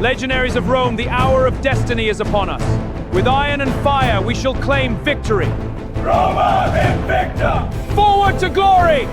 Legionaries of Rome, the hour of destiny is upon us. With iron and fire, we shall claim victory. Roma Invicta! Forward to glory!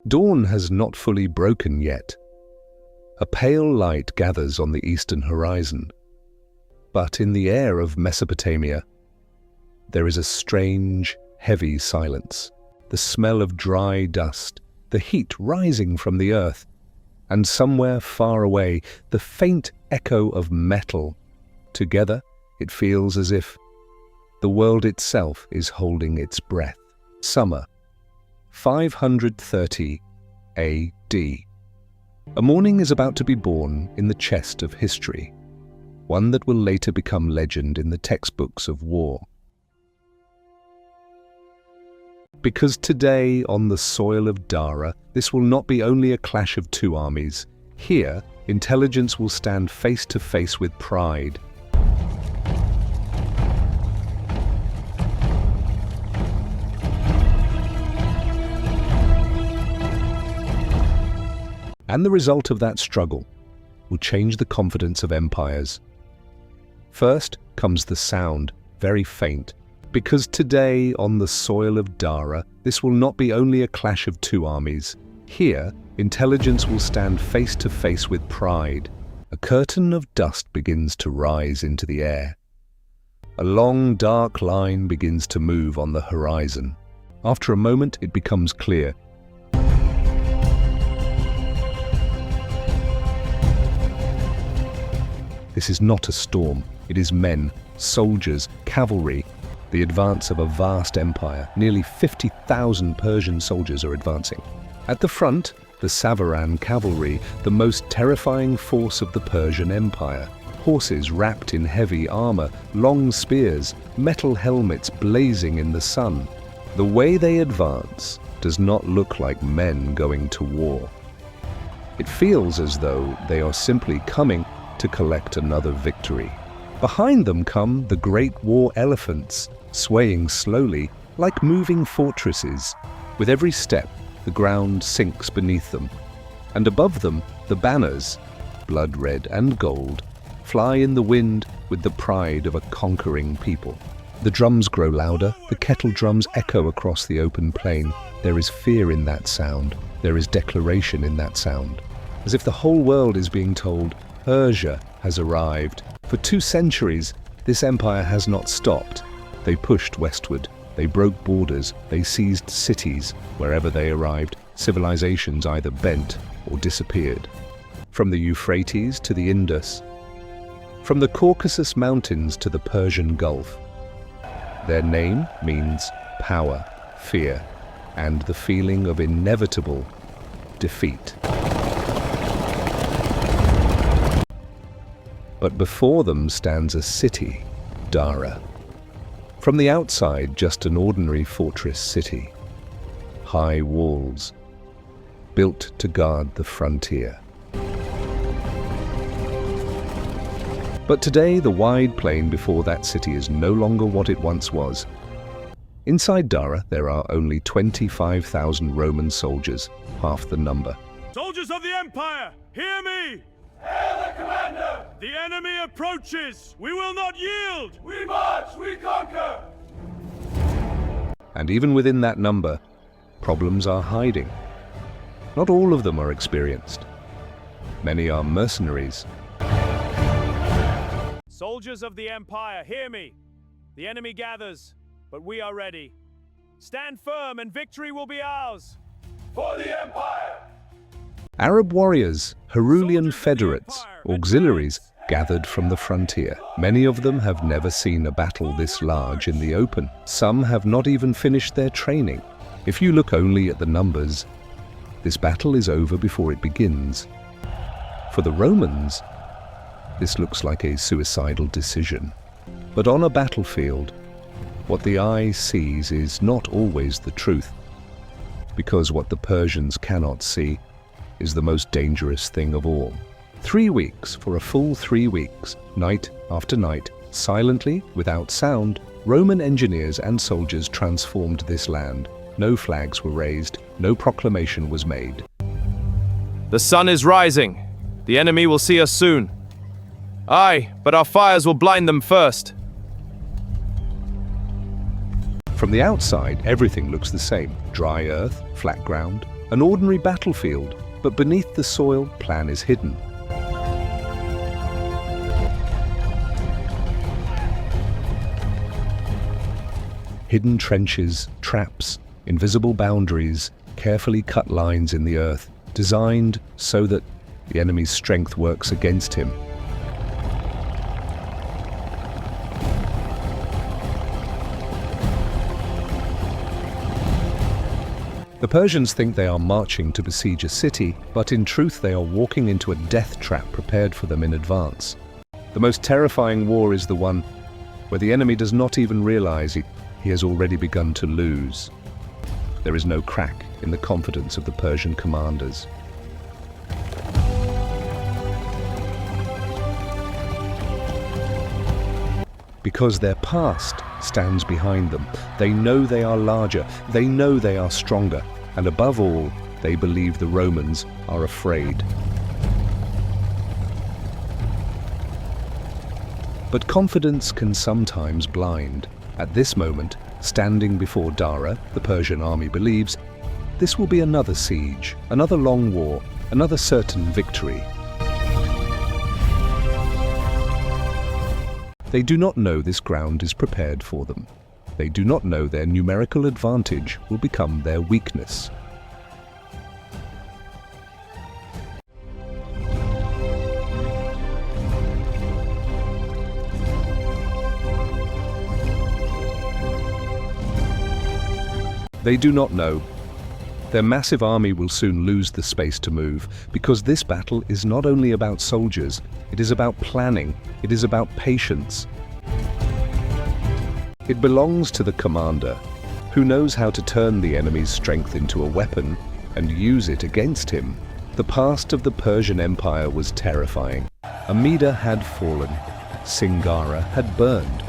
Dawn has not fully broken yet. A pale light gathers on the eastern horizon. But in the air of Mesopotamia, there is a strange, heavy silence. The smell of dry dust, the heat rising from the earth, and somewhere far away, the faint echo of metal. Together, it feels as if the world itself is holding its breath. Summer, 530 AD. A morning is about to be born in the chest of history, one that will later become legend in the textbooks of war. Because today, on the soil of Dara, this will not be only a clash of two armies. Here, intelligence will stand face to face with pride. And the result of that struggle will change the confidence of empires. First comes the sound, very faint. Because today, on the soil of Dara, this will not be only a clash of two armies. Here, intelligence will stand face to face with pride. A curtain of dust begins to rise into the air. A long, dark line begins to move on the horizon. After a moment, it becomes clear. This is not a storm. It is men, soldiers, cavalry, the advance of a vast empire. Nearly 50,000 Persian soldiers are advancing. At the front, the Savaran cavalry, the most terrifying force of the Persian Empire. Horses wrapped in heavy armor, long spears, metal helmets blazing in the sun. The way they advance does not look like men going to war. It feels as though they are simply coming to collect another victory. Behind them come the great war elephants, swaying slowly like moving fortresses. With every step, the ground sinks beneath them, and above them, the banners, blood red and gold, fly in the wind with the pride of a conquering people. The drums grow louder, the kettle drums echo across the open plain. There is fear in that sound. There is declaration in that sound. As if the whole world is being told, Persia has arrived. For 2 centuries, this empire has not stopped. They pushed westward. They broke borders. They seized cities. Wherever they arrived, civilizations either bent or disappeared. From the Euphrates to the Indus, from the Caucasus Mountains to the Persian Gulf. Their name means power, fear, and the feeling of inevitable defeat. But before them stands a city, Dara. From the outside, just an ordinary fortress city. High walls, built to guard the frontier. But today, the wide plain before that city is no longer what it once was. Inside Dara, there are only 25,000 Roman soldiers, half the number. Soldiers of the Empire, hear me! Hail the commander! The enemy approaches! We will not yield! We march, we conquer! And even within that number, problems are hiding. Not all of them are experienced. Many are mercenaries. Soldiers of the Empire, hear me! The enemy gathers, but we are ready. Stand firm and victory will be ours! For the Empire! Arab warriors, Herulian federates, auxiliaries gathered from the frontier. Many of them have never seen a battle this large in the open. Some have not even finished their training. If you look only at the numbers, this battle is over before it begins. For the Romans, this looks like a suicidal decision. But on a battlefield, what the eye sees is not always the truth, because what the Persians cannot see is the most dangerous thing of all. 3 weeks, for a full 3 weeks, night after night, silently, without sound, Roman engineers and soldiers transformed this land. No flags were raised, no proclamation was made. The sun is rising. The enemy will see us soon. Aye, but our fires will blind them first. From the outside, everything looks the same. Dry earth, flat ground, an ordinary battlefield, but beneath the soil, plan is hidden. Hidden trenches, traps, invisible boundaries, carefully cut lines in the earth, designed so that the enemy's strength works against him. The Persians think they are marching to besiege a city, but in truth they are walking into a death trap prepared for them in advance. The most terrifying war is the one where the enemy does not even realize he has already begun to lose. There is no crack in the confidence of the Persian commanders. Because their past stands behind them. They know they are larger, they know they are stronger, and above all, they believe the Romans are afraid. But confidence can sometimes blind. At this moment, standing before Dara, the Persian army believes, this will be another siege, another long war, another certain victory. They do not know this ground is prepared for them. They do not know their numerical advantage will become their weakness. They do not know. Their massive army will soon lose the space to move, because this battle is not only about soldiers, it is about planning, it is about patience. It belongs to the commander, who knows how to turn the enemy's strength into a weapon and use it against him. The past of the Persian Empire was terrifying. Amida had fallen, Singara had burned,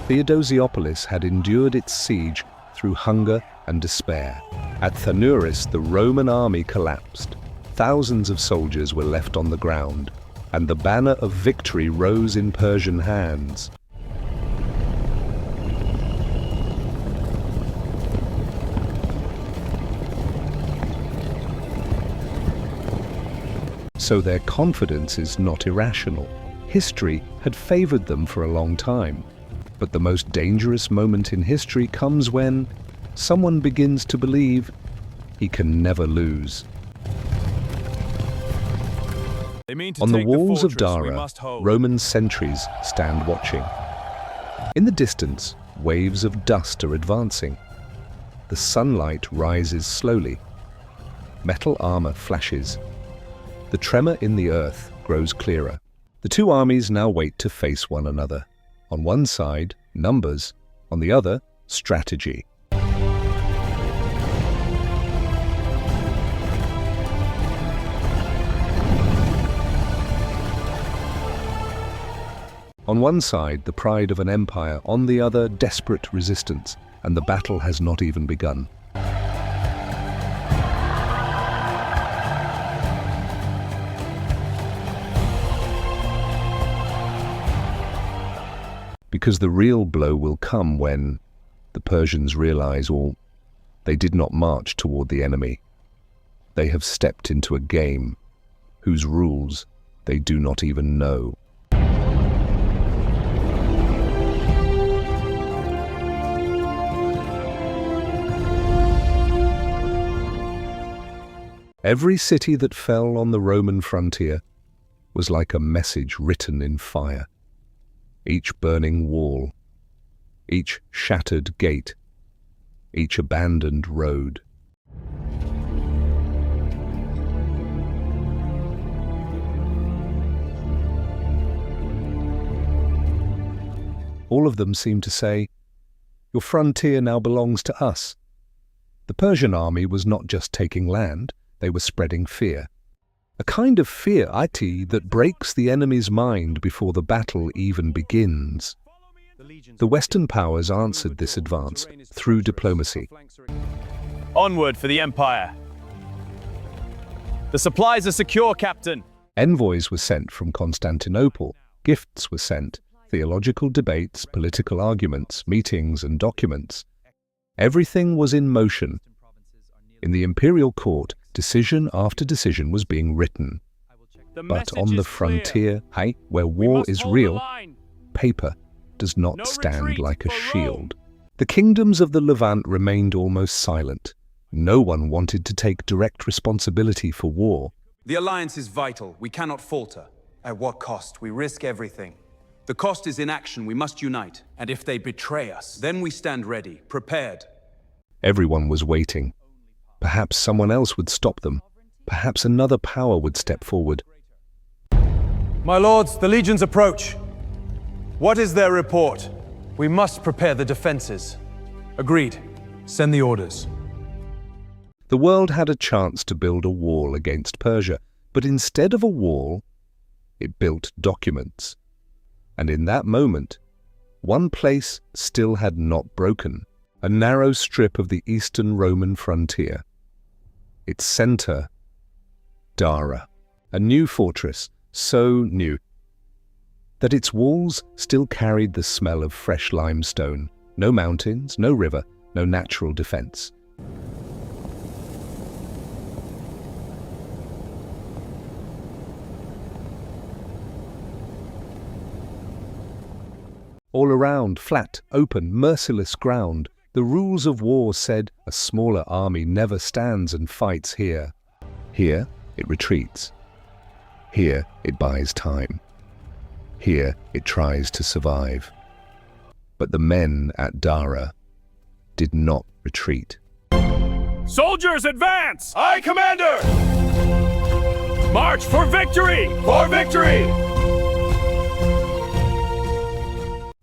Theodosiopolis had endured its siege through hunger and despair. At Thanuris, the Roman army collapsed. Thousands of soldiers were left on the ground, and the banner of victory rose in Persian hands. So their confidence is not irrational. History had favored them for a long time. But the most dangerous moment in history comes when someone begins to believe he can never lose. On the walls of Dara, Roman sentries stand watching. In the distance, waves of dust are advancing. The sunlight rises slowly. Metal armor flashes. The tremor in the earth grows clearer. The two armies now wait to face one another. On one side, numbers. On the other, strategy. On one side, the pride of an empire, on the other, desperate resistance, and the battle has not even begun. Because the real blow will come when the Persians realize they did not march toward the enemy. They have stepped into a game whose rules they do not even know. Every city that fell on the Roman frontier was like a message written in fire. Each burning wall, each shattered gate, each abandoned road. All of them seemed to say, "Your frontier now belongs to us." The Persian army was not just taking land, they were spreading fear. A kind of fear, that breaks the enemy's mind before the battle even begins. The Western powers answered this advance through diplomacy. Onward for the Empire. The supplies are secure, Captain. Envoys were sent from Constantinople, gifts were sent, theological debates, political arguments, meetings and documents. Everything was in motion. In the imperial court, decision after decision was being written. But on the frontier, where war is real, paper does not stand like a shield. The kingdoms of the Levant remained almost silent. No one wanted to take direct responsibility for war. The alliance is vital. We cannot falter. At what cost? We risk everything. The cost is inaction. We must unite. And if they betray us, then we stand ready, prepared. Everyone was waiting. Perhaps someone else would stop them. Perhaps another power would step forward. My lords, the legions approach. What is their report? We must prepare the defenses. Agreed. Send the orders. The world had a chance to build a wall against Persia, but instead of a wall, it built documents. And in that moment, one place still had not broken, a narrow strip of the eastern Roman frontier. Its center, Dara, a new fortress, so new that its walls still carried the smell of fresh limestone. No mountains, no river, no natural defense. All around, flat, open, merciless ground. The rules of war said a smaller army never stands and fights here. Here, it retreats. Here, it buys time. Here, it tries to survive. But the men at Dara did not retreat. Soldiers, advance! Aye, Commander! March for victory! For victory!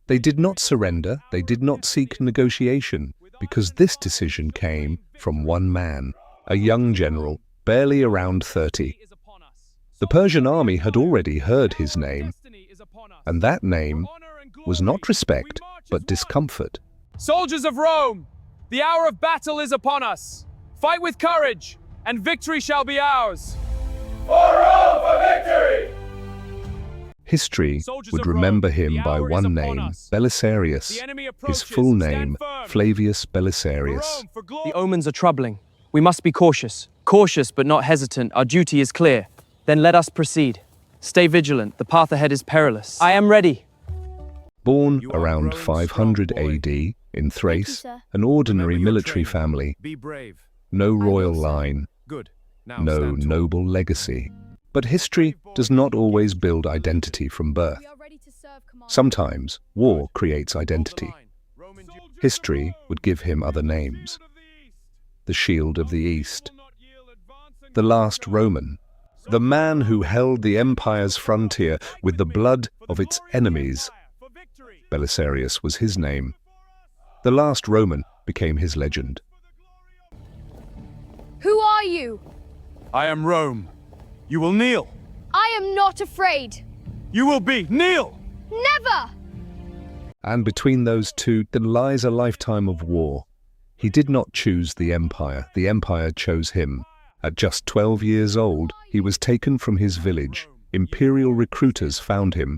They did not surrender, they did not seek negotiation, because this decision came from one man, a young general, barely around 30. The Persian army had already heard his name, and that name was not respect, but discomfort. Soldiers of Rome, the hour of battle is upon us. Fight with courage, and victory shall be ours. For Rome, for victory! History would remember him by one name, Belisarius, his full name, Flavius Belisarius. The omens are troubling. We must be cautious. Cautious but not hesitant. Our duty is clear. Then let us proceed. Stay vigilant. The path ahead is perilous. I am ready. Born around 500 AD in Thrace, an ordinary military family, Be brave. no royal line, Good. Now no stand tall. noble legacy. But history does not always build identity from birth. Sometimes war creates identity. History would give him other names. The Shield of the East, the last Roman, the man who held the empire's frontier with the blood of its enemies. Belisarius was his name. The last Roman became his legend. Who are you? I am Rome. You will kneel. I am not afraid. You will be. Kneel! Never! And between those two, there lies a lifetime of war. He did not choose the empire chose him. At just 12 years old, he was taken from his village. Imperial recruiters found him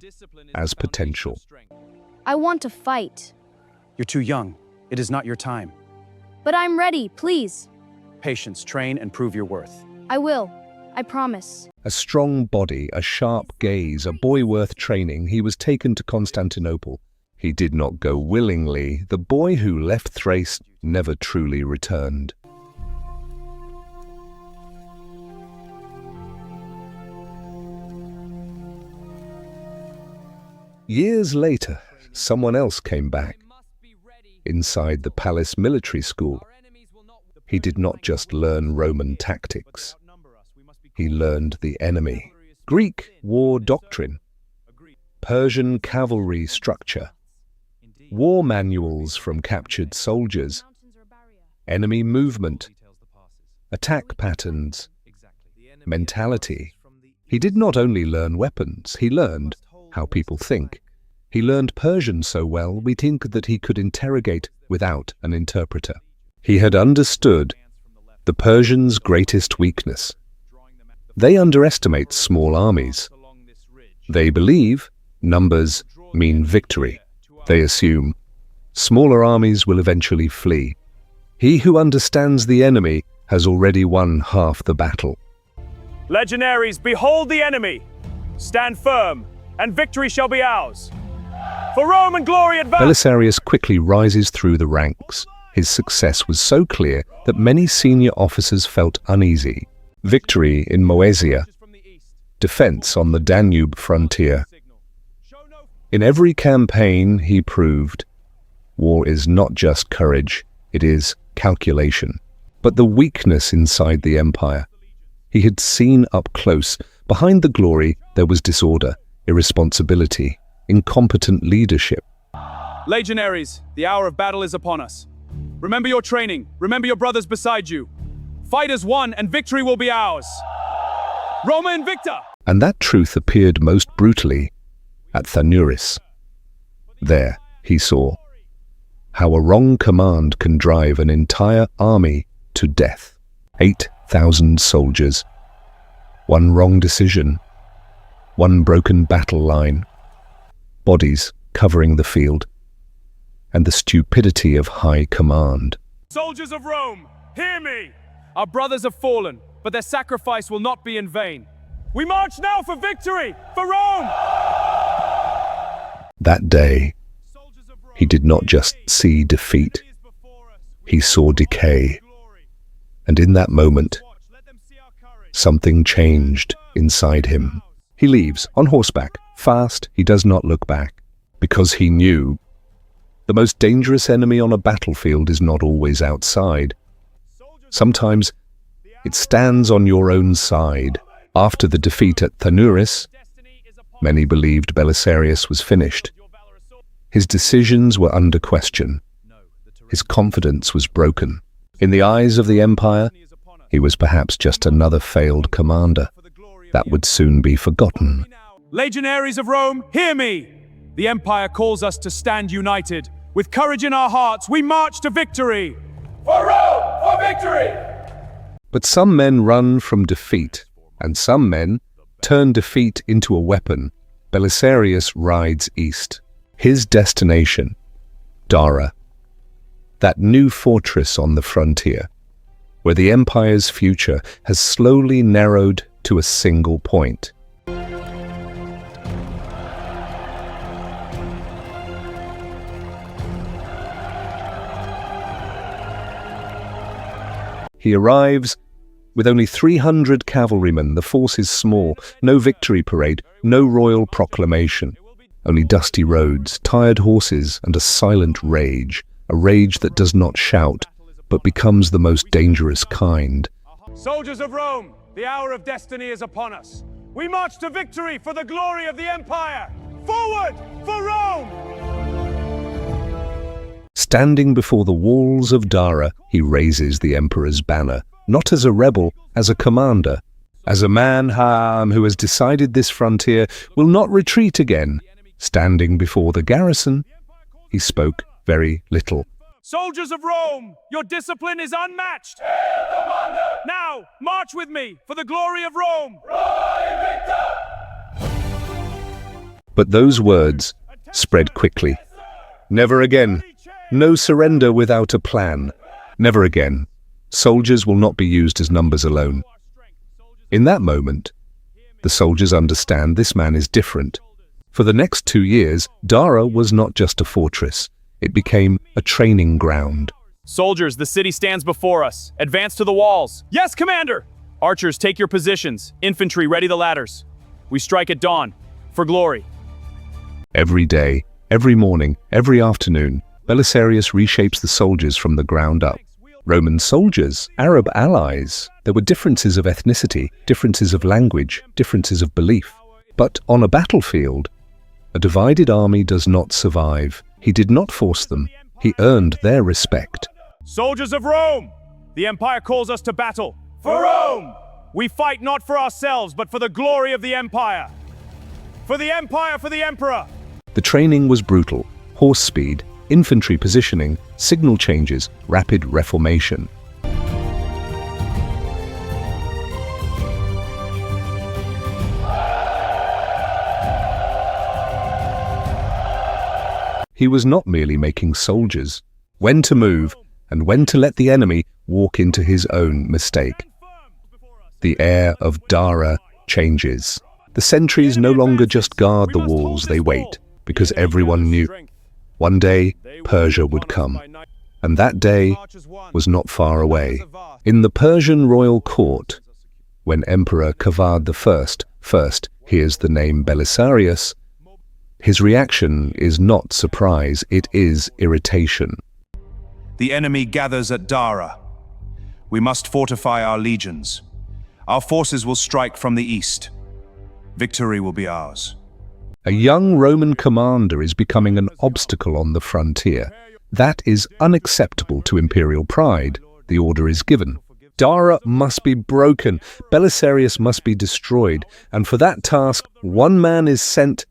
as potential. I want to fight. You're too young. It is not your time. But I'm ready, please. Patience, train, and prove your worth. I will. I promise. A strong body, a sharp gaze, a boy worth training, he was taken to Constantinople. He did not go willingly. The boy who left Thrace never truly returned. Years later, someone else came back. Inside the palace military school, he did not just learn Roman tactics. He learned the enemy, Greek war doctrine, Persian cavalry structure, war manuals from captured soldiers, enemy movement, attack patterns, mentality. He did not only learn weapons, he learned how people think. He learned Persian so well, we think that he could interrogate without an interpreter. He had understood the Persians' greatest weakness. They underestimate small armies. They believe numbers mean victory. They assume smaller armies will eventually flee. He who understands the enemy has already won half the battle. Legionaries, behold the enemy! Stand firm, and victory shall be ours! For Rome and glory advance! Belisarius quickly rises through the ranks. His success was so clear that many senior officers felt uneasy. Victory in Moesia, defense on the Danube frontier. In every campaign, he proved, war is not just courage, it is calculation. But the weakness inside the empire, he had seen up close. Behind the glory, there was disorder, irresponsibility, incompetent leadership. Legionaries, the hour of battle is upon us. Remember your training. Remember your brothers beside you. Fight as one, and victory will be ours. Roma Invicta! And that truth appeared most brutally at Thanuris. There, he saw how a wrong command can drive an entire army to death. 8,000 soldiers. One wrong decision. One broken battle line. Bodies covering the field. And the stupidity of high command. Soldiers of Rome, hear me! Our brothers have fallen, but their sacrifice will not be in vain. We march now for victory, for Rome! That day, he did not just see defeat, he saw decay. And in that moment, something changed inside him. He leaves on horseback, fast, he does not look back, because he knew the most dangerous enemy on a battlefield is not always outside. Sometimes it stands on your own side. After the defeat at Thanuris, many believed Belisarius was finished. His decisions were under question. His confidence was broken. In the eyes of the empire, he was perhaps just another failed commander that would soon be forgotten. Legionaries of Rome, hear me! The empire calls us to stand united. With courage in our hearts, we march to victory! For Rome! For victory! But some men run from defeat, and some men turn defeat into a weapon. Belisarius rides east. His destination, Dara, that new fortress on the frontier, where the empire's future has slowly narrowed to a single point. He arrives with only 300 cavalrymen. The force is small, no victory parade, no royal proclamation. Only dusty roads, tired horses, and a silent rage. A rage that does not shout, but becomes the most dangerous kind. Soldiers of Rome, the hour of destiny is upon us. We march to victory for the glory of the empire. Forward for Rome! Standing before the walls of Dara, he raises the emperor's banner, not as a rebel, as a commander, as a man who has decided this frontier will not retreat again. Standing before the garrison, he spoke very little. Soldiers of Rome, your discipline is unmatched. Now, march with me for the glory of Rome. But those words spread quickly. Never again. No surrender without a plan. Never again. Soldiers will not be used as numbers alone. In that moment, the soldiers understand this man is different. For the next 2 years, Dara was not just a fortress. It became a training ground. Soldiers, the city stands before us. Advance to the walls. Yes, Commander! Archers, take your positions. Infantry, ready the ladders. We strike at dawn, for glory. Every day, every morning, every afternoon, Belisarius reshapes the soldiers from the ground up. Roman soldiers, Arab allies. There were differences of ethnicity, differences of language, differences of belief. But on a battlefield, a divided army does not survive. He did not force them. He earned their respect. Soldiers of Rome, the Empire calls us to battle. For Rome! We fight not for ourselves, but for the glory of the Empire. For the Empire, for the Emperor! The training was brutal. Horse speed, infantry positioning, signal changes, rapid reformation. He was not merely making soldiers, when to move and when to let the enemy walk into his own mistake. The air of Dara changes. The sentries no longer just guard the walls, they wait, because everyone knew one day Persia would come. And that day was not far away. In the Persian royal court, when Emperor Kavad I first hears the name Belisarius, his reaction is not surprise, it is irritation. The enemy gathers at Dara. We must fortify our legions. Our forces will strike from the east. Victory will be ours. A young Roman commander is becoming an obstacle on the frontier. That is unacceptable to imperial pride. The order is given. Dara must be broken, Belisarius must be destroyed, and for that task, one man is sent,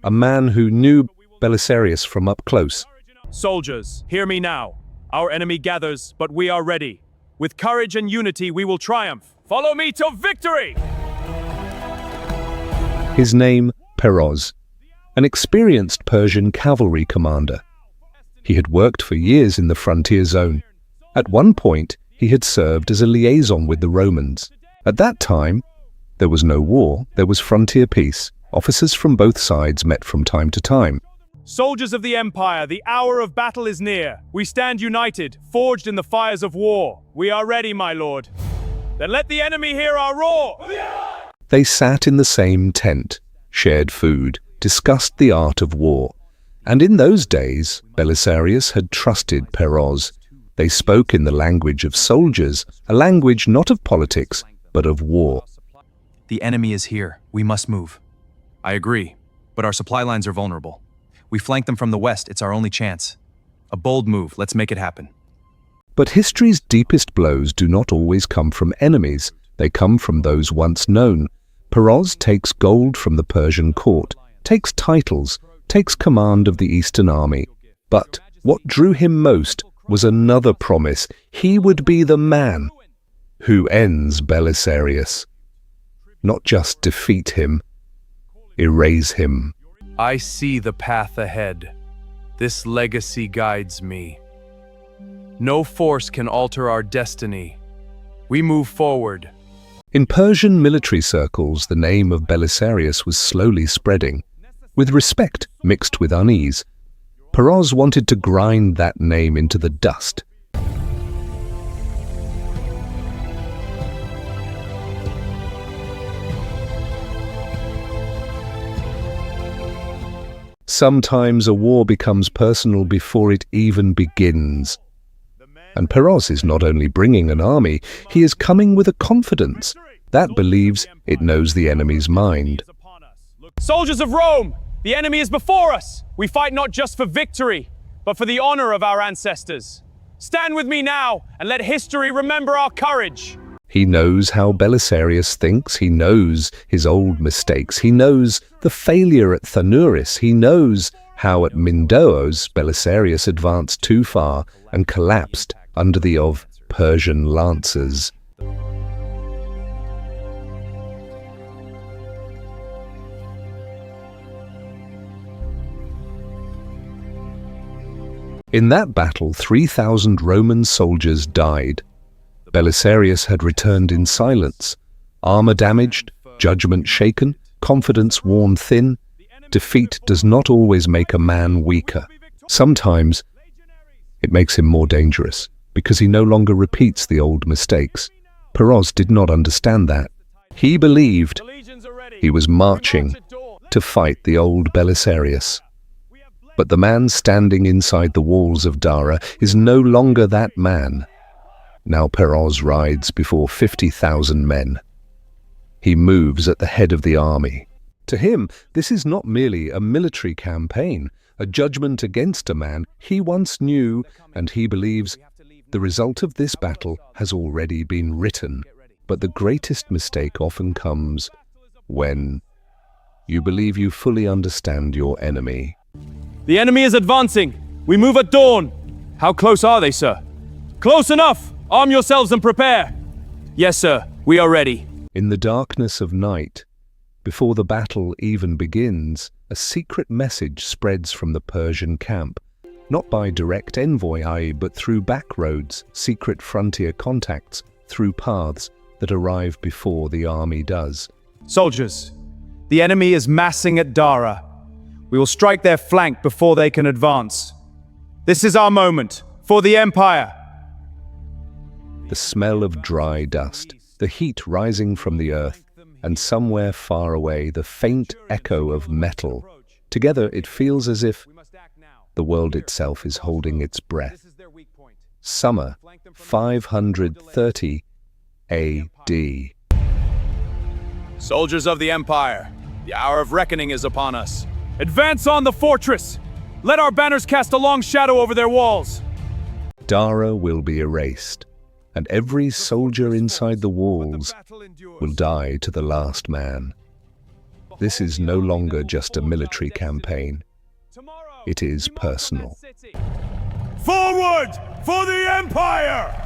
a man who knew Belisarius from up close. Soldiers, hear me now. Our enemy gathers, but we are ready. With courage and unity, we will triumph. Follow me to victory! His name, Peroz, an experienced Persian cavalry commander. He had worked for years in the frontier zone. At one point, he had served as a liaison with the Romans. At that time, there was no war, there was frontier peace. Officers from both sides met from time to time. Soldiers of the Empire, the hour of battle is near. We stand united, forged in the fires of war. We are ready, my lord. Then let the enemy hear our roar! They sat in the same tent, shared food, discussed the art of war. And in those days, Belisarius had trusted Peroz. They spoke in the language of soldiers, a language not of politics, but of war. The enemy is here. We must move. I agree, but our supply lines are vulnerable. We flank them from the west. It's our only chance. A bold move. Let's make it happen. But history's deepest blows do not always come from enemies. They come from those once known. Peroz takes gold from the Persian court, takes titles, takes command of the Eastern army. But what drew him most was another promise. He would be the man who ends Belisarius. Not just defeat him, erase him. I see the path ahead. This legacy guides me. No force can alter our destiny. We move forward. In Persian military circles, the name of Belisarius was slowly spreading. With respect mixed with unease, Peroz wanted to grind that name into the dust. Sometimes a war becomes personal before it even begins. And Peroz is not only bringing an army, he is coming with a confidence that believes it knows the enemy's mind. Soldiers of Rome, the enemy is before us. We fight not just for victory, but for the honor of our ancestors. Stand with me now and let history remember our courage. He knows how Belisarius thinks, he knows his old mistakes, he knows the failure at Thanuris, he knows how at Mindoos Belisarius advanced too far and collapsed under the of Persian lancers. In that battle, 3,000 Roman soldiers died. Belisarius had returned in silence, armor damaged, judgment shaken, confidence worn thin. Defeat does not always make a man weaker. Sometimes it makes him more dangerous, because he no longer repeats the old mistakes. Peroz did not understand that. He believed he was marching to fight the old Belisarius. But the man standing inside the walls of Dara is no longer that man. Now Peroz rides before 50,000 men. He moves at the head of the army. To him, this is not merely a military campaign. a judgment against a man he once knew, and he believes the result of this battle has already been written. But the greatest mistake often comes when you believe you fully understand your enemy. The enemy is advancing. We move at dawn. How close are they, sir? Close enough! Arm yourselves and prepare! Yes, sir. We are ready. In the darkness of night, before the battle even begins, a secret message spreads from the Persian camp, not by direct envoy, i.e., but through back roads, secret frontier contacts, through paths that arrive before the army does. Soldiers, the enemy is massing at Dara. We will strike their flank before they can advance. This is our moment, for the Empire. The smell of dry dust, the heat rising from the earth, and somewhere far away the faint echo of metal. Together it feels as if the world itself is holding its breath. Summer 530 AD. Soldiers of the Empire, the hour of reckoning is upon us. Advance on the fortress! Let our banners cast a long shadow over their walls! Dara will be erased, and every soldier inside the walls will die to the last man. This is no longer just a military campaign. It is personal. Forward for the Empire!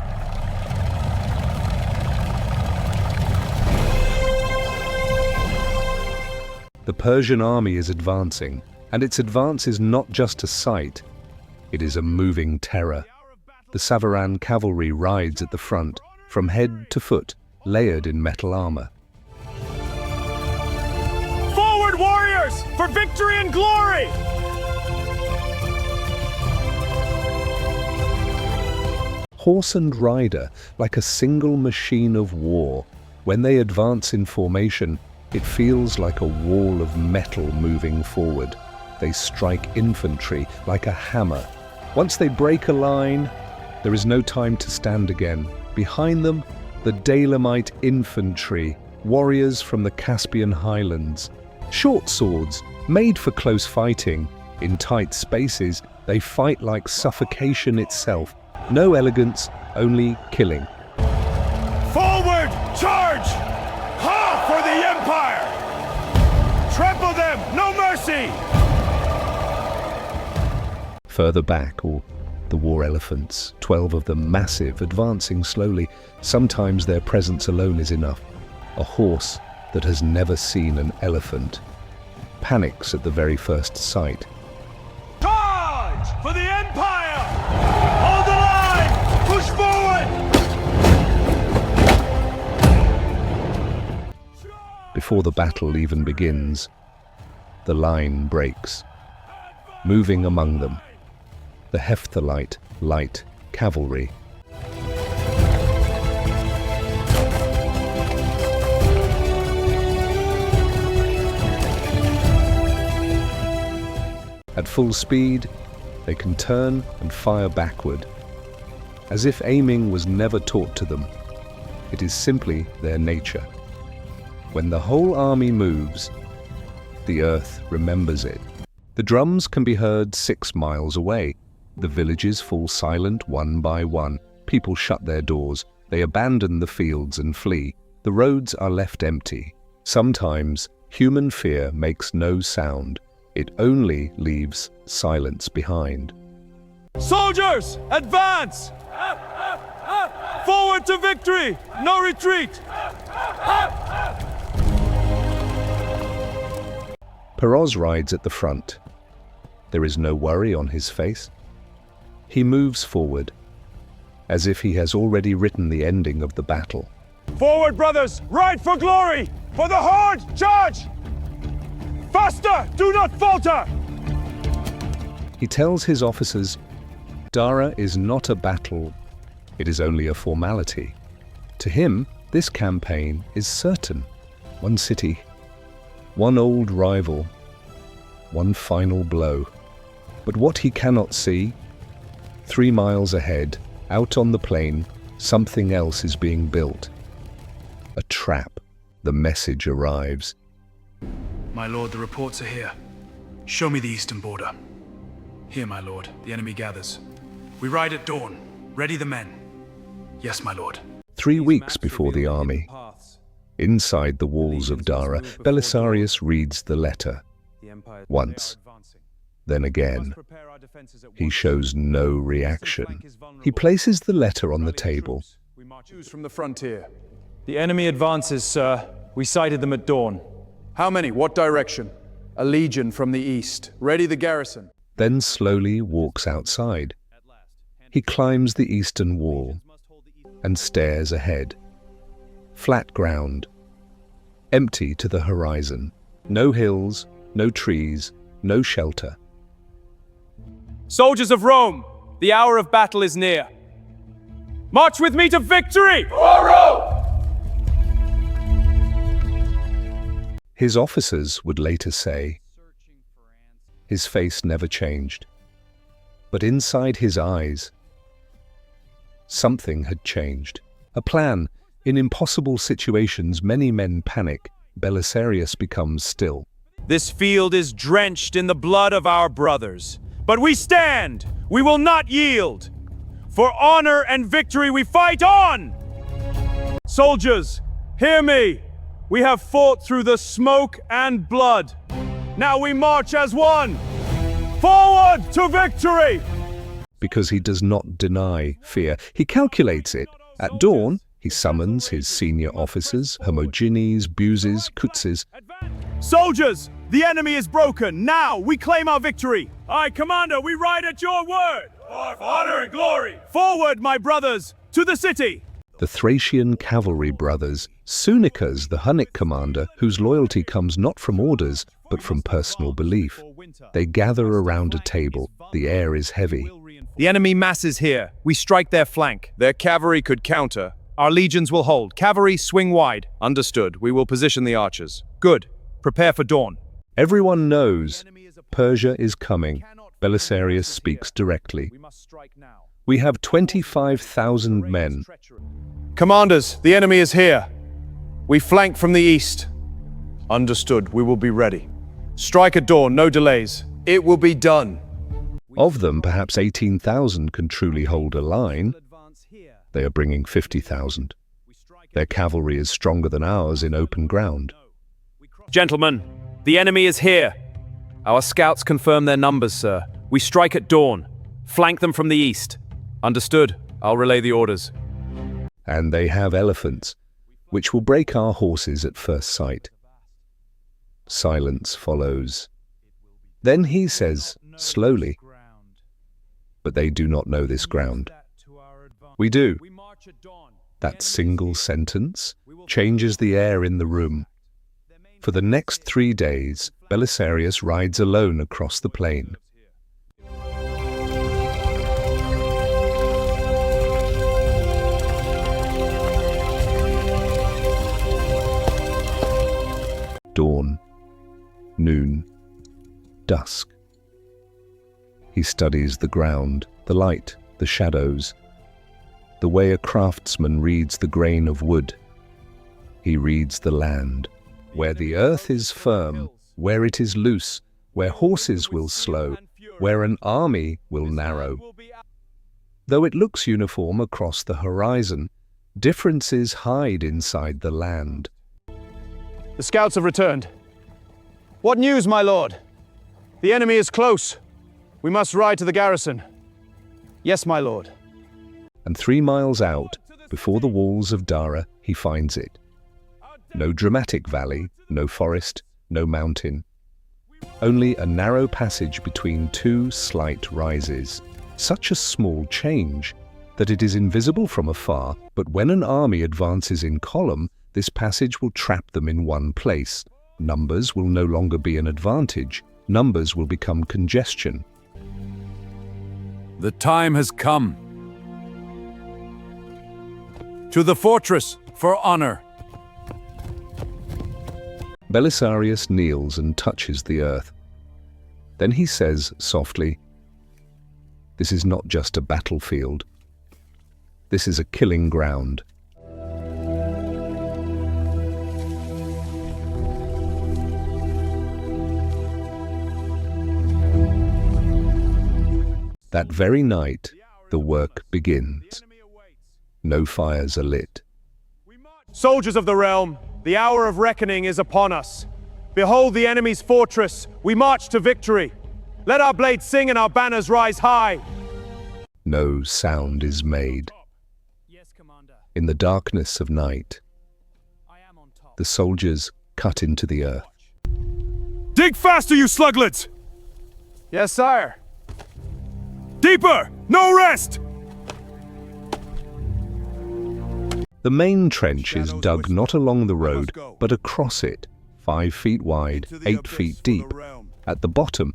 The Persian army is advancing, and its advance is not just a sight, it is a moving terror. The Savaran cavalry rides at the front, from head to foot, layered in metal armor. Forward, warriors, for victory and glory! Horse and rider, like a single machine of war. When they advance in formation, it feels like a wall of metal moving forward. They strike infantry like a hammer. Once they break a line, there is no time to stand again. Behind them, the Dalamite infantry, warriors from the Caspian highlands. Short swords, made for close fighting. In tight spaces, they fight like suffocation itself. No elegance, only killing. Forward! Charge! Ha for the Empire! Trample them! No mercy! Further back, or the war elephants, 12 of them massive, advancing slowly. Sometimes their presence alone is enough. A horse that has never seen an elephant panics at the very first sight. Charge for the Empire! Hold the line! Push forward! Before the battle even begins, the line breaks. Moving among them, the Hephthalite light cavalry. At full speed, they can turn and fire backward, as if aiming was never taught to them. It is simply their nature. When the whole army moves, the earth remembers it. The drums can be heard 6 miles away. The villages fall silent one by one. People shut their doors. They abandon the fields and flee. The roads are left empty. Sometimes human fear makes no sound. It only leaves silence behind. Soldiers, advance! Forward to victory! No retreat! Peroz rides at the front. There is no worry on his face. He moves forward, as if he has already written the ending of the battle. Forward, brothers! Ride for glory! For the Horde! Charge! Faster! Do not falter! He tells his officers, Dara is not a battle, it is only a formality. To him, this campaign is certain. One city, one old rival, one final blow. But what he cannot see, 3 miles ahead, out on the plain, something else is being built. A trap. The message arrives. My lord, the reports are here. Show me the eastern border. Here, my lord. The enemy gathers. We ride at dawn. Ready the men. Yes, my lord. 3 weeks before the army, inside the walls of Dara, Belisarius reads the letter. Once, then again. He shows no reaction. He places the letter on the table. News from the frontier. The enemy advances, sir. We sighted them at dawn. How many? What direction? A legion from the east. Ready the garrison. Then slowly walks outside. He climbs the eastern wall and stares ahead. Flat ground, empty to the horizon. No hills, no trees, no shelter. Soldiers of Rome, the hour of battle is near. March with me to victory! For Rome! His officers would later say, his face never changed. But inside his eyes, something had changed. A plan. In impossible situations, many men panic. Belisarius becomes still. This field is drenched in the blood of our brothers. But we stand! We will not yield! For honor and victory we fight on! Soldiers, hear me! We have fought through the smoke and blood. Now we march as one! Forward to victory! Because he does not deny fear. He calculates it. At dawn, he summons his senior officers, Hermogenes, Buses, Kutses. Soldiers, the enemy is broken. Now we claim our victory. Aye, Commander, we ride at your word. For honor and glory. Forward, my brothers, to the city. The Thracian cavalry brothers, Sunicas, the Hunnic commander, whose loyalty comes not from orders, but from personal belief. They gather around a table. The air is heavy. The enemy masses here. We strike their flank. Their cavalry could counter. Our legions will hold. Cavalry, swing wide. Understood. We will position the archers. Good. Prepare for dawn. Everyone knows Persia is coming. Belisarius speaks directly. We have 25,000 men. Commanders, the enemy is here. We flank from the east. Understood. We will be ready. Strike at dawn, no delays. It will be done. Of them, perhaps 18,000 can truly hold a line. They are bringing 50,000. Their cavalry is stronger than ours in open ground. Gentlemen, the enemy is here. Our scouts confirm their numbers, sir. We strike at dawn. Flank them from the east. Understood. I'll relay the orders. And they have elephants, which will break our horses at first sight. Silence follows. Then he says, slowly, but they do not know this ground. We do. That single sentence changes the air in the room. For the next 3 days, Belisarius rides alone across the plain. Dawn, noon, dusk. He studies the ground, the light, the shadows, the way a craftsman reads the grain of wood. He reads the land, where the earth is firm, where it is loose, where horses will slow, where an army will narrow. Though it looks uniform across the horizon, differences hide inside the land. The scouts have returned. What news, my lord? The enemy is close. We must ride to the garrison. Yes, my lord. And 3 miles out, before the walls of Dara, he finds it. No dramatic valley, no forest, no mountain. Only a narrow passage between 2 slight rises. Such a small change that it is invisible from afar, but when an army advances in column, this passage will trap them in one place. Numbers will no longer be an advantage. Numbers will become congestion. The time has come. To the fortress for honor. Belisarius kneels and touches the earth. Then he says softly, "This is not just a battlefield. This is a killing ground." That very night, the work begins. No fires are lit. Soldiers of the realm, the hour of reckoning is upon us. Behold the enemy's fortress. We march to victory. Let our blades sing and our banners rise high. No sound is made. In the darkness of night, the soldiers cut into the earth. Dig faster, you sluglets! Yes, sire. Deeper! No rest! The main trench is dug not along the road, but across it, 5 feet wide, 8 feet deep. At the bottom,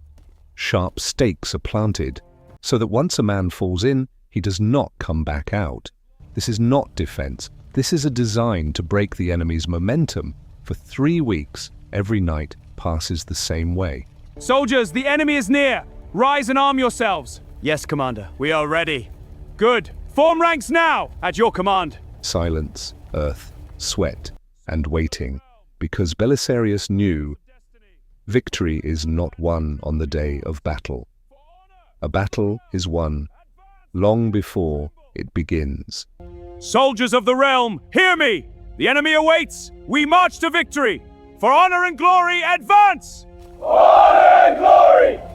sharp stakes are planted, so that once a man falls in, he does not come back out. This is not defense. This is a design to break the enemy's momentum. For 3 weeks, every night passes the same way. Soldiers, the enemy is near! Rise and arm yourselves! Yes, Commander, we are ready. Good. Form ranks now, at your command. Silence, earth, sweat, and waiting, because Belisarius knew victory is not won on the day of battle. A battle is won long before it begins. Soldiers of the realm, hear me! The enemy awaits! We march to victory! For honor and glory, advance! For honor and glory!